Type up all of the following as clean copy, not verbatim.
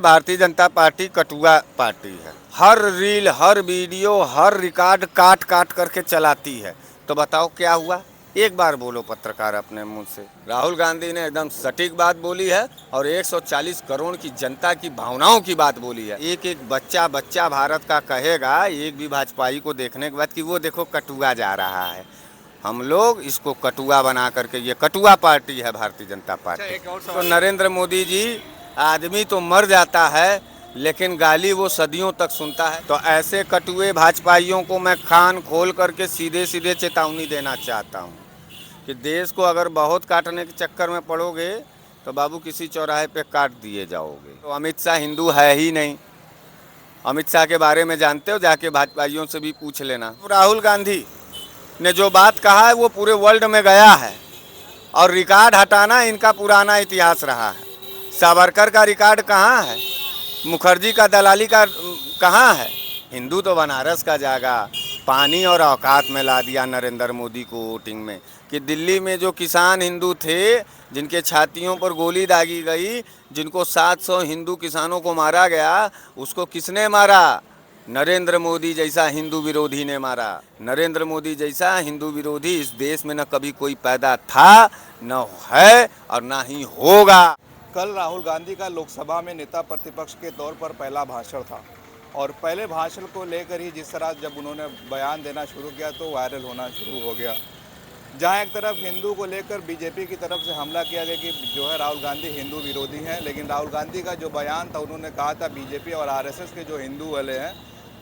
Bharatiya Janata party कटुआ party है। हर reel, हर video, हर record काट काट करके चलाती है। तो बताओ क्या हुआ? एक बार बोलो पत्रकार अपने मुंह से। राहुल गांधी ने एकदम सटीक बात बोली है और 140 करोड़ की जनता की भावनाओं की बात बोली है। एक एक बच्चा बच्चा भारत का कहेगा एक भी भाजपाई को देखने के बाद कि वो देखो कटुआ जा रहा है। हम लोग इसको कटुआ बना करके, ये कटुआ पार्टी है भारतीय जनता पार्टी। तो नरेंद्र मोदी जी, आदमी तो मर जाता है लेकिन गाली वो सदियों तक सुनता है। तो ऐसे कटुए भाजपाइयों को मैं कान खोल करके सीधे सीधे चेतावनी देना चाहता हूँ कि देश को अगर बहुत काटने के चक्कर में पड़ोगे तो बाबू किसी चौराहे पे काट दिए जाओगे। तो अमित शाह हिंदू है ही नहीं। अमित शाह के बारे में जानते हो? जाके भाजपाइयों से भी पूछ लेना। राहुल गांधी ने जो बात कहा है वो पूरे वर्ल्ड में गया है और रिकॉर्ड हटाना इनका पुराना इतिहास रहा है। सावरकर का रिकॉर्ड कहाँ है? मुखर्जी का दलाली का कहाँ है? हिंदू तो बनारस का जागा। पानी और औकात में ला दिया नरेंद्र मोदी को वोटिंग में कि दिल्ली में जो किसान हिंदू थे, जिनके छातियों पर गोली दागी गई, जिनको 700 हिंदू किसानों को मारा गया, उसको किसने मारा? नरेंद्र मोदी जैसा हिंदू विरोधी ने मारा। नरेंद्र मोदी जैसा हिंदू विरोधी इस देश में न कभी कोई पैदा था, न है और ना ही होगा। कल राहुल गांधी का लोकसभा में नेता प्रतिपक्ष के तौर पर पहला भाषण था और पहले भाषण को लेकर ही जिस तरह जब उन्होंने बयान देना शुरू किया तो वायरल होना शुरू हो गया। जहां एक तरफ हिंदू को लेकर बीजेपी की तरफ से हमला किया गया कि जो है राहुल गांधी हिंदू विरोधी हैं, लेकिन राहुल गांधी का जो बयान था उन्होंने कहा था बीजेपी और आरएसएस के जो हिंदू वाले हैं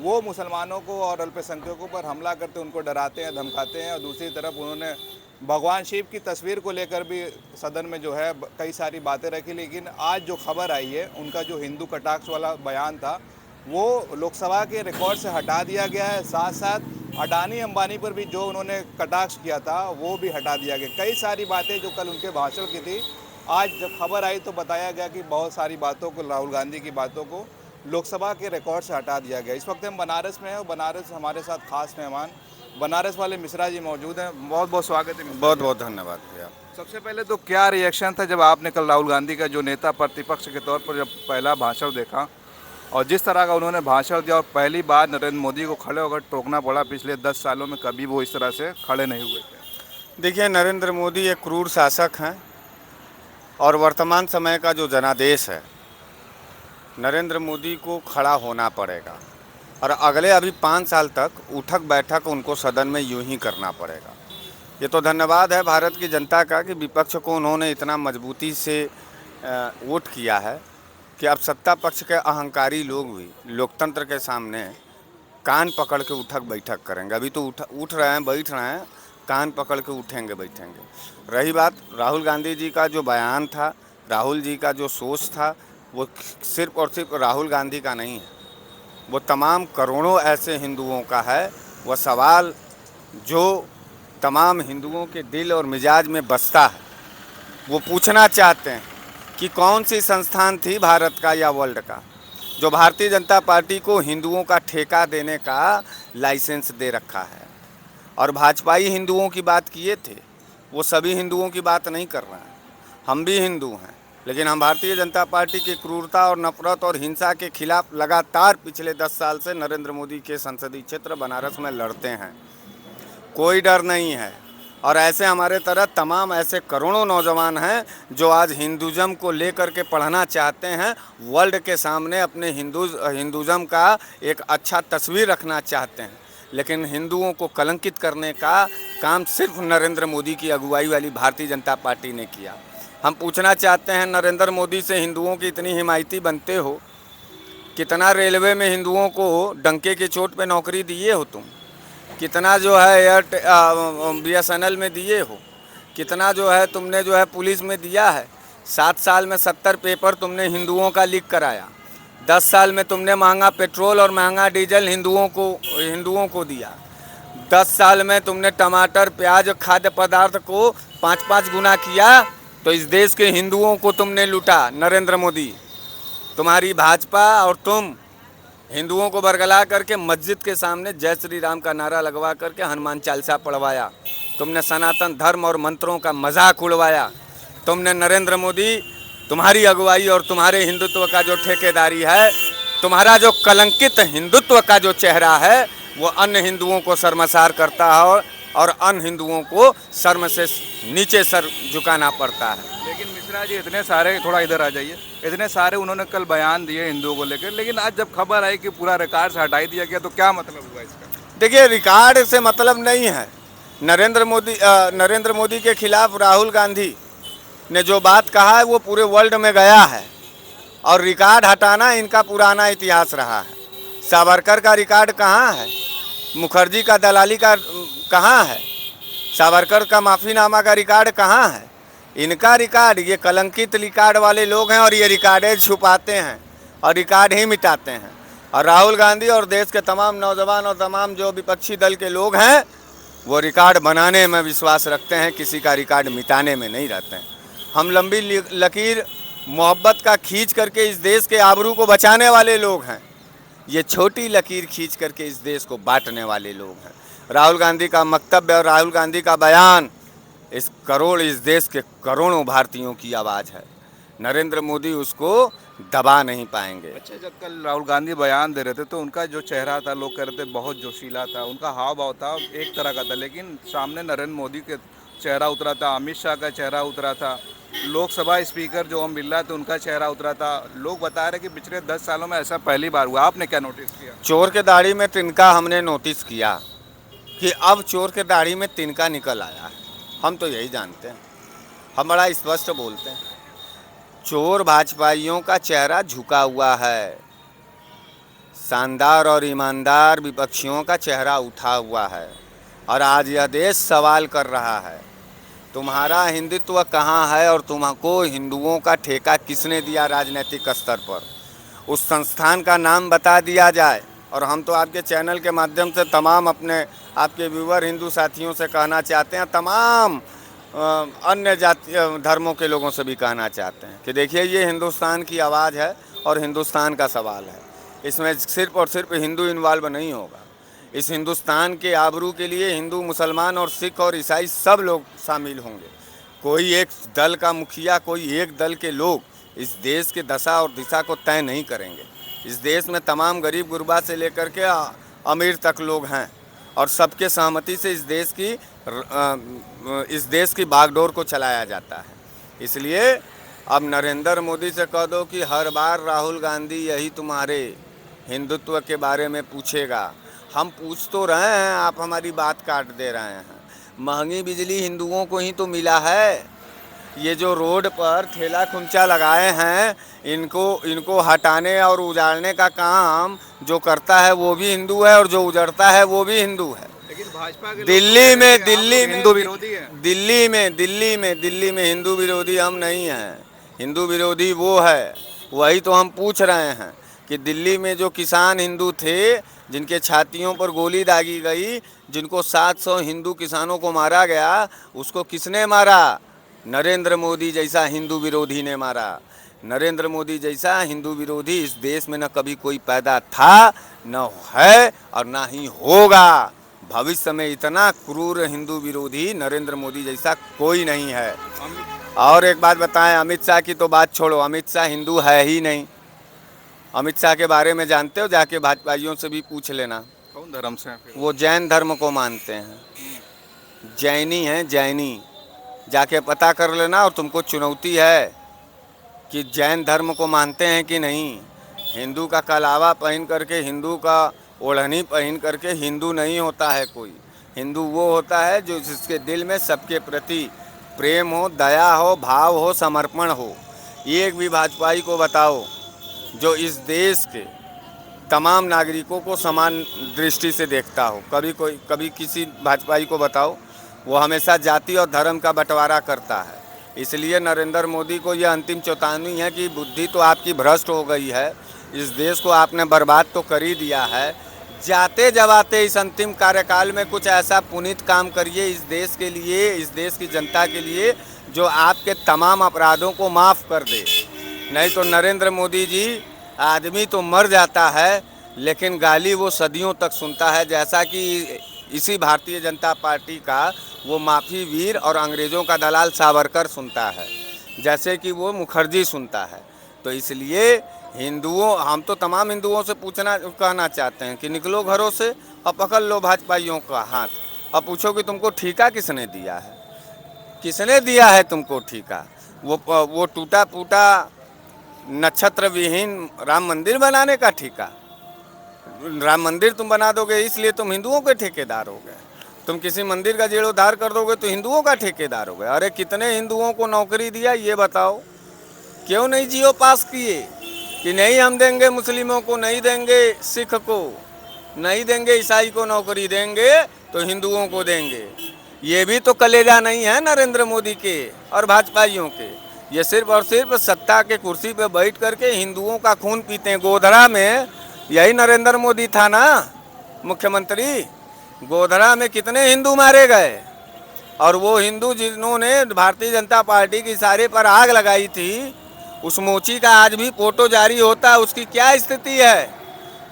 वो मुसलमानों को और अल्पसंख्यकों पर हमला करते उनको डराते हैं, धमकाते हैं। और दूसरी तरफ उन्होंने भगवान शिव की तस्वीर को लेकर भी सदन में जो है कई सारी बातें रखी। लेकिन आज जो खबर आई है, उनका जो हिंदू कटाक्ष वाला बयान था वो लोकसभा के रिकॉर्ड से हटा दिया गया है। साथ साथ अडानी अंबानी पर भी जो उन्होंने कटाक्ष किया था वो भी हटा दिया गया। कई सारी बातें जो कल उनके भाषण की थी, आज जब खबर आई तो बताया गया कि बहुत सारी बातों को, राहुल गांधी की बातों को लोकसभा के रिकॉर्ड से हटा दिया गया। इस वक्त हम बनारस में हैं और बनारस हमारे साथ खास मेहमान बनारस वाले मिश्रा जी मौजूद हैं। बहुत बहुत स्वागत है। बहुत बहुत धन्यवाद भैया। सबसे पहले तो क्या रिएक्शन था जब आपने कल राहुल गांधी का जो नेता प्रतिपक्ष के तौर पर जब पहला भाषण देखा और जिस तरह का उन्होंने भाषण दिया और पहली बार नरेंद्र मोदी को खड़े होकर टोकना पड़ा? पिछले 10 सालों में कभी वो इस तरह से खड़े नहीं हुए थे। देखिए, नरेंद्र मोदी एक क्रूर शासक हैं और वर्तमान समय का जो जनादेश है, नरेंद्र मोदी को खड़ा होना पड़ेगा और अगले अभी 5 साल तक उठक बैठक उनको सदन में यूं ही करना पड़ेगा। ये तो धन्यवाद है भारत की जनता का कि विपक्ष को उन्होंने इतना मजबूती से वोट किया है कि अब सत्ता पक्ष के अहंकारी लोग भी लोकतंत्र के सामने कान पकड़ के उठक बैठक करेंगे। अभी तो उठ रहे हैं, बैठ रहे हैं, कान पकड़ के उठेंगे बैठेंगे। रही बात राहुल गांधी जी का जो बयान था, राहुल जी का जो सोच था, वो सिर्फ और सिर्फ राहुल गांधी का नहीं है, वो तमाम करोड़ों ऐसे हिंदुओं का है। वह सवाल जो तमाम हिंदुओं के दिल और मिजाज में बसता है, वो पूछना चाहते हैं कि कौन सी संस्थान थी भारत का या वर्ल्ड का जो भारतीय जनता पार्टी को हिंदुओं का ठेका देने का लाइसेंस दे रखा है। और भाजपाई हिंदुओं की बात किए थे, वो सभी हिंदुओं की बात नहीं कर रहे हैं। हम भी हिंदू हैं, लेकिन हम भारतीय जनता पार्टी की क्रूरता और नफरत और हिंसा के खिलाफ लगातार पिछले 10 साल से नरेंद्र मोदी के संसदीय क्षेत्र बनारस में लड़ते हैं। कोई डर नहीं है। और ऐसे हमारे तरह तमाम ऐसे करोड़ों नौजवान हैं जो आज हिंदुज़म को लेकर के पढ़ना चाहते हैं, वर्ल्ड के सामने अपने हिंदुज़म का एक अच्छा तस्वीर रखना चाहते हैं। लेकिन हिंदुओं को कलंकित करने का काम सिर्फ नरेंद्र मोदी की अगुवाई वाली भारतीय जनता पार्टी ने किया। हम पूछना चाहते हैं, नरेंद्र मोदी से हिंदुओं की इतनी हिमायती बनते हो, कितना रेलवे में हिंदुओं को डंके की चोट पे नौकरी दिए हो तुम? कितना जो है BSNL में दिए हो? कितना जो है तुमने जो है पुलिस में दिया है? 7 साल में 70 पेपर तुमने हिंदुओं का लीक कराया। 10 साल में तुमने महंगा पेट्रोल और महंगा डीजल हिंदुओं को दिया। 10 साल में तुमने टमाटर, प्याज, खाद्य पदार्थ को 5-5 गुना किया। तो इस देश के हिंदुओं को तुमने लूटा। नरेंद्र मोदी, तुम्हारी भाजपा और तुम हिंदुओं को बरगला करके मस्जिद के सामने जय श्री राम का नारा लगवा करके हनुमान चालीसा पढ़वाया। तुमने सनातन धर्म और मंत्रों का मजाक उड़वाया। तुमने नरेंद्र मोदी तुम्हारी अगुवाई और तुम्हारे हिंदुत्व का जो ठेकेदारी है, तुम्हारा जो कलंकित हिंदुत्व का जो चेहरा है, वो अन्य हिंदुओं को शर्मसार करता है और अन्य हिंदुओं को शर्म से नीचे सर झुकाना पड़ता है। लेकिन मिश्रा जी, इतने सारे, थोड़ा इधर आ जाइए, इतने सारे उन्होंने कल बयान दिए हिंदुओं को लेकर, लेकिन आज जब खबर आई कि पूरा रिकॉर्ड से हटाई दिया गया तो क्या मतलब हुआ इसका? देखिए, रिकॉर्ड से मतलब नहीं है। नरेंद्र मोदी के खिलाफ राहुल गांधी ने जो बात कहा है वो पूरे वर्ल्ड में गया है, और रिकॉर्ड हटाना इनका पुराना इतिहास रहा है। सावरकर का रिकॉर्ड कहाँ है? मुखर्जी का दलाली का कहाँ है? सावरकर का माफ़ीनामा का रिकॉर्ड कहाँ है? इनका रिकॉर्ड, ये कलंकित रिकॉर्ड वाले लोग हैं और ये रिकॉर्डें छुपाते हैं और रिकॉर्ड ही मिटाते हैं। और राहुल गांधी और देश के तमाम नौजवान और तमाम जो विपक्षी दल के लोग हैं, वो रिकॉर्ड बनाने में विश्वास रखते हैं, किसी का रिकॉर्ड मिटाने में नहीं रहते हैं। हम लंबी लकीर मोहब्बत का खींच करके इस देश के आबरू को बचाने वाले लोग हैं, ये छोटी लकीर खींच करके इस देश को बांटने वाले लोग हैं। राहुल गांधी का वक्तव्य और राहुल गांधी का बयान इस देश के करोड़ों भारतीयों की आवाज़ है। नरेंद्र मोदी उसको दबा नहीं पाएंगे। अच्छा, जब कल राहुल गांधी बयान दे रहे थे तो उनका जो चेहरा था, लोग कह रहे थे बहुत जोशीला था, उनका हाव भाव था एक तरह का था, लेकिन सामने नरेंद्र मोदी के चेहरा उतरा था, अमित शाह का चेहरा उतरा था, लोकसभा स्पीकर जो ओम बिरला थे उनका चेहरा उतरा था। लोग बता रहे कि पिछले 10 सालों में ऐसा पहली बार हुआ। आपने क्या नोटिस किया? चोर के दाढ़ी में तिनका हमने नोटिस किया कि अब चोर के दाढ़ी में तिनका निकल आया है। हम तो यही जानते हैं, हम बड़ा स्पष्ट बोलते हैं। चोर भाजपाइयों का चेहरा झुका हुआ है, शानदार और ईमानदार विपक्षियों का चेहरा उठा हुआ है, और आज यह देश सवाल कर रहा है, तुम्हारा हिंदुत्व कहाँ है और तुमको हिंदुओं का ठेका किसने दिया राजनीतिक स्तर पर? उस संस्थान का नाम बता दिया जाए। और हम तो आपके चैनल के माध्यम से तमाम अपने आपके व्यूवर हिंदू साथियों से कहना चाहते हैं, तमाम अन्य जाति धर्मों के लोगों से भी कहना चाहते हैं कि देखिए, ये हिंदुस्तान की आवाज़ है और हिंदुस्तान का सवाल है। इसमें सिर्फ और सिर्फ हिंदू इन्वॉल्व नहीं होगा। इस हिंदुस्तान के आबरू के लिए हिंदू, मुसलमान और सिख और ईसाई सब लोग शामिल होंगे। कोई एक दल का मुखिया, कोई एक दल के लोग इस देश के दशा और दिशा को तय नहीं करेंगे। इस देश में तमाम गरीब गुरबा से लेकर के अमीर तक लोग हैं, और सबके सहमति से इस देश की बागडोर को चलाया जाता है। इसलिए अब नरेंद्र मोदी से कह दो कि हर बार राहुल गांधी यही तुम्हारे हिंदुत्व के बारे में पूछेगा। हम पूछ तो रहे हैं, आप हमारी बात काट दे रहे हैं। महंगी बिजली हिंदुओं को ही तो मिला है। ये जो रोड पर ठेला खुमचा लगाए हैं, इनको हटाने और उजाड़ने का काम जो करता है वो भी हिंदू है, और जो उजड़ता है वो भी हिंदू है। लेकिन भाजपा के दिल्ली में हिंदू विरोधी है। दिल्ली में हिंदू विरोधी हम नहीं हैं। हिंदू विरोधी वो है। वही तो हम पूछ रहे हैं कि दिल्ली में जो किसान हिंदू थे, जिनके छातियों पर गोली दागी गई, जिनको 700 हिंदू किसानों को मारा गया, उसको किसने मारा? नरेंद्र मोदी जैसा हिंदू विरोधी ने मारा। नरेंद्र मोदी जैसा हिंदू विरोधी इस देश में न कभी कोई पैदा था, न है, और ना ही होगा। भविष्य में इतना क्रूर हिंदू विरोधी नरेंद्र मोदी जैसा कोई नहीं है। और एक बात बताएं, अमित शाह की तो बात छोड़ो, अमित शाह हिंदू है ही नहीं। अमित शाह के बारे में जानते हो? जाके भाजपाइयों से भी पूछ लेना। कौन धर्म से हैं फिर? वो जैन धर्म को मानते हैं, जैनी हैं, जैनी। जाके पता कर लेना, और तुमको चुनौती है कि जैन धर्म को मानते हैं कि नहीं। हिंदू का कलावा पहन करके, हिंदू का ओढ़नी पहन करके हिंदू नहीं होता है कोई। हिंदू वो होता है जो जिसके दिल में सबके प्रति प्रेम हो, दया हो, भाव हो, समर्पण हो। एक भी भाजपाई को बताओ जो इस देश के तमाम नागरिकों को समान दृष्टि से देखता हो। कभी किसी भाजपाई को बताओ, वो हमेशा जाति और धर्म का बंटवारा करता है। इसलिए नरेंद्र मोदी को यह अंतिम चेतावनी है कि बुद्धि तो आपकी भ्रष्ट हो गई है, इस देश को आपने बर्बाद तो कर ही दिया है। जाते जवाते इस अंतिम कार्यकाल में कुछ ऐसा पुनीत काम करिए इस देश के लिए, इस देश की जनता के लिए, जो आपके तमाम अपराधों को माफ़ कर दे। नहीं तो नरेंद्र मोदी जी, आदमी तो मर जाता है लेकिन गाली वो सदियों तक सुनता है, जैसा कि इसी भारतीय जनता पार्टी का वो माफी वीर और अंग्रेज़ों का दलाल सावरकर सुनता है। जैसे कि वो मुखर्जी सुनता है। तो इसलिए हिंदुओं, हम तो तमाम हिंदुओं से पूछना कहना चाहते हैं कि निकलो घरों से और पकड़ लो भाजपाइयों का हाथ और पूछो कि तुमको ठीका किसने दिया है, किसने दिया है तुमको ठीका। वो टूटा फूटा नक्षत्र विहीन राम मंदिर बनाने का ठीका। राम मंदिर तुम बना दोगे इसलिए तुम हिंदुओं के ठेकेदार हो गए। तुम किसी मंदिर का जीर्णोद्धार कर दोगे तो हिंदुओं का ठेकेदार हो गए। अरे कितने हिंदुओं को नौकरी दिया ये बताओ, क्यों नहीं जियो पास किए कि नहीं हम देंगे मुस्लिमों को, नहीं देंगे सिख को, नहीं देंगे ईसाई को नौकरी, देंगे तो हिंदुओं को देंगे। ये भी तो कलेजा नहीं है नरेंद्र मोदी के और भाजपाइयों के। ये सिर्फ और सिर्फ सत्ता के कुर्सी पे बैठ करके हिंदुओं का खून पीते हैं। गोधरा में यही नरेंद्र मोदी था ना मुख्यमंत्री। गोधरा में कितने हिंदू मारे गए, और वो हिंदू जिन्होंने भारतीय जनता पार्टी की इशारे पर आग लगाई थी, उस मोची का आज भी फोटो जारी होता है, उसकी क्या स्थिति है।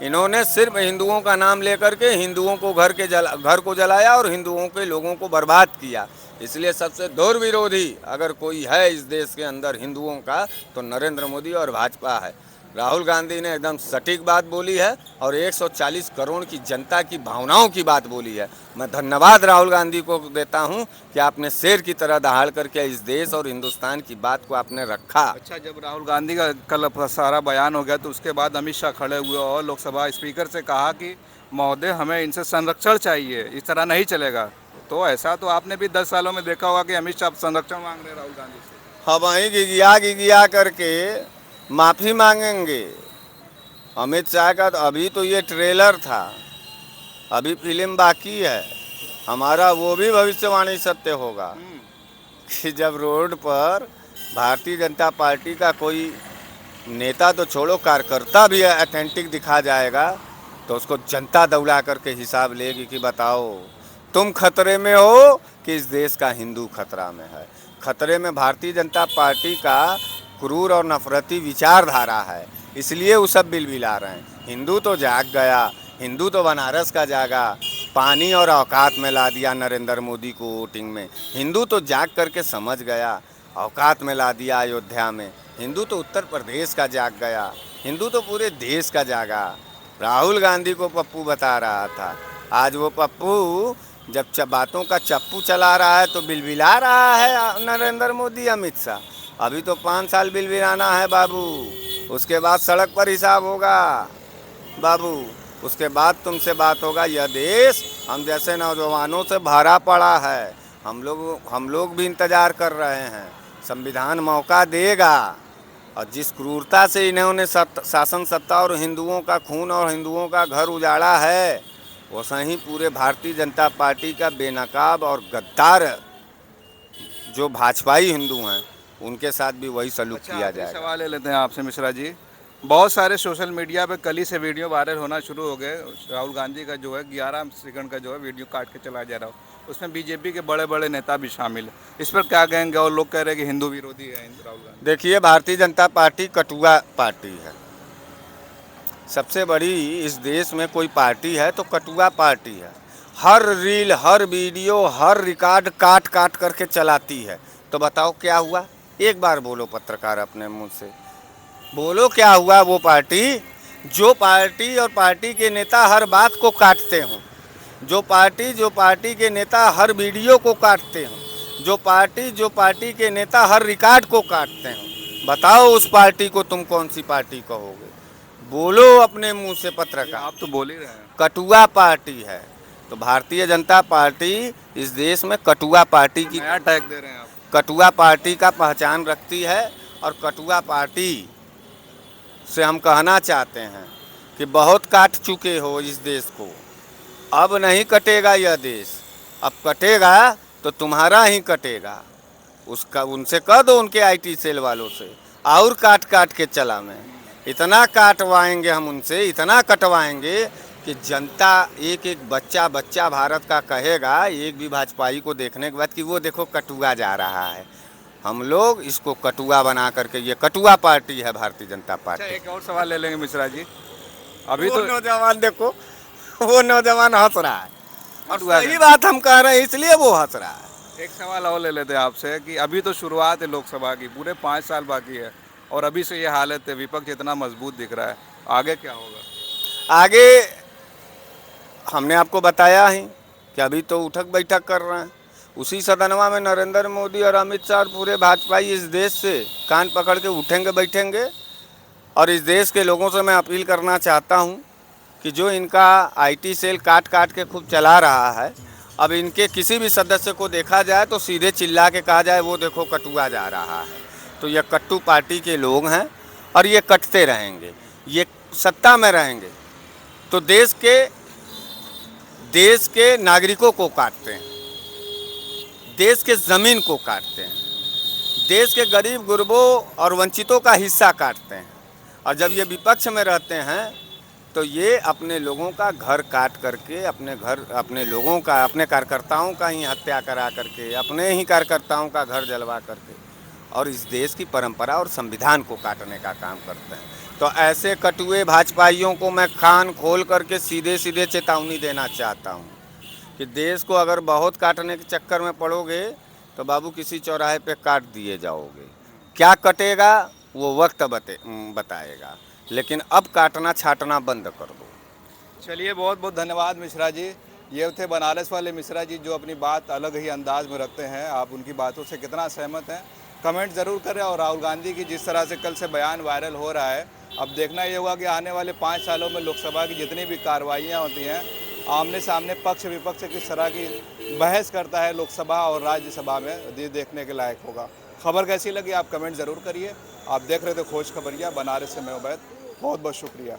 इन्होंने सिर्फ हिंदुओं का नाम लेकर के हिंदुओं को घर को जलाया और हिंदुओं के लोगों को बर्बाद किया। इसलिए सबसे घोर विरोधी अगर कोई है इस देश के अंदर हिंदुओं का तो नरेंद्र मोदी और भाजपा है। राहुल गांधी ने एकदम सटीक बात बोली है और 140 करोड़ की जनता की भावनाओं की बात बोली है। मैं धन्यवाद राहुल गांधी को देता हूं कि आपने शेर की तरह दहाड़ करके इस देश और हिंदुस्तान की बात को आपने रखा। अच्छा, जब राहुल गांधी का कल सारा बयान हो गया तो उसके बाद अमित शाह खड़े हुए और लोकसभा स्पीकर से कहा कि महोदय हमें इनसे संरक्षण चाहिए, इस तरह नहीं चलेगा। तो ऐसा तो आपने भी 10 सालों में देखा होगा कि अमित शाह संरक्षण मांग रहे हैं राहुल गांधी से। हम वहीं गिगिया करके माफ़ी मांगेंगे। अमित शाह का तो अभी तो ये ट्रेलर था, अभी फिल्म बाकी है। हमारा वो भी भविष्यवाणी सत्य होगा कि जब रोड पर भारतीय जनता पार्टी का कोई नेता तो छोड़ो कार्यकर्ता भी ऑथेंटिक दिखा जाएगा तो उसको जनता दौड़ा करके हिसाब लेगी कि बताओ तुम खतरे में हो कि इस देश का हिंदू खतरा में है। खतरे में भारतीय जनता पार्टी का क्रूर और नफरती विचारधारा है, इसलिए वो सब बिलबिला रहे हैं। हिंदू तो जाग गया, हिंदू तो बनारस का जागा, पानी और औकात में ला दिया नरेंद्र मोदी को वोटिंग में। हिंदू तो जाग करके समझ गया, औकात में ला दिया अयोध्या में। हिंदू तो उत्तर प्रदेश का जाग गया, हिंदू तो पूरे देश का जागा। राहुल गांधी को पप्पू बता रहा था, आज वो पप्पू जब बातों का चप्पू चला रहा है तो बिलबिला रहा है नरेंद्र मोदी अमित शाह। अभी तो 5 साल बिलबिलाना है बाबू, उसके बाद सड़क पर हिसाब होगा बाबू, उसके बाद तुमसे बात होगा। यह देश हम जैसे नौजवानों से भरा पड़ा है, हम लोग भी इंतज़ार कर रहे हैं। संविधान मौका देगा, और जिस क्रूरता से इन्होंने शासन सत्ता और हिंदुओं का खून और हिंदुओं का घर उजाड़ा है, वैसा ही पूरे भारतीय जनता पार्टी का बेनकाब और गद्दार जो भाजपाई हिंदू हैं उनके साथ भी वही सलूक किया जाएगा। सवाल ले लेते हैं आपसे मिश्रा जी। बहुत सारे सोशल मीडिया पे कल ही से वीडियो वायरल होना शुरू हो गए। राहुल गांधी का जो है 11 सेकंड का जो है वीडियो काट के चला जा रहा हो, उसमें बीजेपी के बड़े बड़े नेता भी शामिल है। इस पर क्या कहेंगे? और लोग कह रहे हैं कि हिंदू विरोधी है राहुल गांधी। देखिए, भारतीय जनता पार्टी कटुआ पार्टी है। सबसे बड़ी इस देश में कोई पार्टी है तो कटुआ पार्टी है। हर रील, हर वीडियो, हर रिकॉर्ड काट काट करके चलाती है। तो बताओ क्या हुआ? एक बार बोलो पत्रकार अपने मुंह से, बोलो क्या हुआ? वो पार्टी जो पार्टी और पार्टी के नेता हर बात को काटते हों, जो पार्टी के नेता हर वीडियो को काटते हों, जो पार्टी के नेता हर रिकॉर्ड को काटते हों, बताओ उस पार्टी को तुम कौन सी पार्टी कहोगे? बोलो अपने मुंह से पत्रकार। आप तो बोल ही रहे हैं। कटुआ पार्टी है। तो भारतीय जनता पार्टी इस देश में कटुआ पार्टी की नया टैग दे रहे हैं आप। कटुआ पार्टी का पहचान रखती है। और कटुआ पार्टी से हम कहना चाहते हैं कि बहुत काट चुके हो इस देश को, अब नहीं कटेगा यह देश। अब कटेगा तो तुम्हारा ही कटेगा। उसका उनसे कह दो, उनके आईटी सेल वालों से, और काट काट के चला मैं। इतना काटवाएंगे हम उनसे, इतना कटवाएंगे कि जनता एक एक बच्चा भारत का कहेगा, एक भी भाजपाई को देखने के बाद, कि वो देखो कटुआ जा रहा है। हम लोग इसको कटुआ बना करके, ये कटुआ पार्टी है भारतीय जनता पार्टी। अच्छा, एक और सवाल ले लेंगे मिश्रा जी। अभी तो नौजवान देखो, वो नौजवान हंस रहा है और सही बात हम कह रहे हैं इसलिए वो हंस रहा है। एक सवाल और ले लेते हैं आपसे कि अभी तो शुरुआत है लोकसभा की, पूरे 5 साल बाकी है और अभी से ये हालत है, विपक्ष इतना मजबूत दिख रहा है, आगे क्या होगा? आगे हमने आपको बताया ही कि अभी तो उठक बैठक कर रहे हैं। उसी सदनवा में नरेंद्र मोदी और अमित शाह और पूरे भाजपाई इस देश से कान पकड़ के उठेंगे बैठेंगे। और इस देश के लोगों से मैं अपील करना चाहता हूँ कि जो इनका आईटी सेल काट काट के खूब चला रहा है, अब इनके किसी भी सदस्य को देखा जाए तो सीधे चिल्ला के कहा जाए वो देखो कटुआ जा रहा है। तो ये कट्टू पार्टी के लोग हैं और ये कटते रहेंगे। ये सत्ता में रहेंगे तो देश के नागरिकों को काटते हैं, देश के ज़मीन को काटते हैं, देश के गरीब गुरबों और वंचितों का हिस्सा काटते हैं। और जब ये विपक्ष में रहते हैं तो ये अपने लोगों का घर काट करके अपने लोगों का, अपने कार्यकर्ताओं का ही हत्या करा करके, अपने ही कार्यकर्ताओं का घर जलवा करके और इस देश की परंपरा और संविधान को काटने का काम करते हैं। तो ऐसे कटुए भाजपाइयों को मैं कान खोल करके सीधे सीधे चेतावनी देना चाहता हूँ कि देश को अगर बहुत काटने के चक्कर में पड़ोगे तो बाबू किसी चौराहे पे काट दिए जाओगे। क्या कटेगा वो वक्त बताएगा, लेकिन अब काटना छाटना बंद कर दो। चलिए, बहुत बहुत धन्यवाद मिश्रा जी। ये थे बनारस वाले मिश्रा जी जो अपनी बात अलग ही अंदाज में रखते हैं। आप उनकी बातों से कितना सहमत हैं कमेंट ज़रूर करें। और राहुल गांधी की जिस तरह से कल से बयान वायरल हो रहा है, अब देखना ये होगा कि आने वाले 5 सालों में लोकसभा की जितनी भी कार्रवाइयाँ होती हैं, आमने सामने पक्ष विपक्ष किस तरह की बहस करता है लोकसभा और राज्यसभा में, ये देखने के लायक होगा। खबर कैसी लगी आप कमेंट ज़रूर करिए। आप देख रहे थे खोज खबरिया, बनारस से मैं उबैद, बहुत बहुत शुक्रिया।